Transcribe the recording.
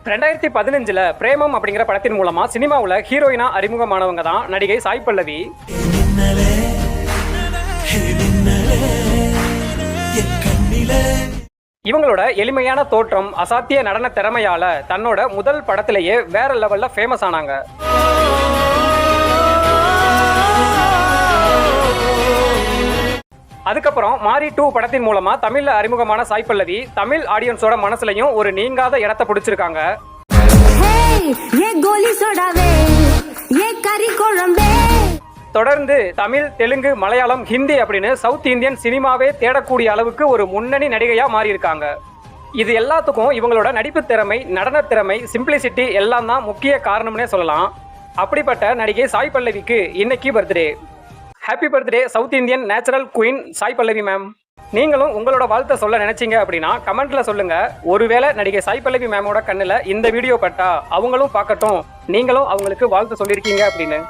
2015 பிரேமம் அப்படிங்கிற படத்தின் மூலமா சினிமாவில் ஹீரோயினா அறிமுகமானவங்க தான் நடிகை சாய் பல்லவி. இவங்களோட எளிமையான தோற்றம், அசாத்திய நடன திறமையால தன்னோட முதல் படத்திலேயே வேற லெவல்ல ஃபேமஸ் ஆனாங்க. அதுக்கப்புறம் மாரி 2 படத்தின் மூலமா தமிழ்ல அறிமுகமான சாய் பல்லவி தமிழ் ஆடியன்ஸோட மனசுலயும் ஒரு நீங்காத இடத்தை பிடிச்சிருக்காங்க. தொடர்ந்து தமிழ், தெலுங்கு, மலையாளம், ஹிந்தி அப்படின்னு சவுத் இந்தியன் சினிமாவே தேடக்கூடிய அளவுக்கு ஒரு முன்னணி நடிகையா மாறி இருக்காங்க. இது எல்லாத்துக்கும் இவங்களோட நடிப்பு திறமை, நடன திறமை, சிம்பிளிசிட்டி எல்லாம் தான் முக்கிய காரணம்னே சொல்லலாம். அப்படிப்பட்ட நடிகை சாய் பல்லவிக்கு இன்னைக்கு birthday. Happy birthday south Indian natural queen Sai Pallavi ma'am. நீங்களும் உங்களோட வாழ்த்தை சொல்ல நினைச்சீங்க அப்படின்னா கமெண்ட்ல சொல்லுங்க. ஒருவேளை நடிகை சாய் பல்லவி மேமோட கண்ணுல இந்த வீடியோ பட்டா அவங்களும் பார்க்கட்டும், நீங்களும் அவங்களுக்கு வாழ்த்து சொல்லியிருக்கீங்க அப்படின்னு.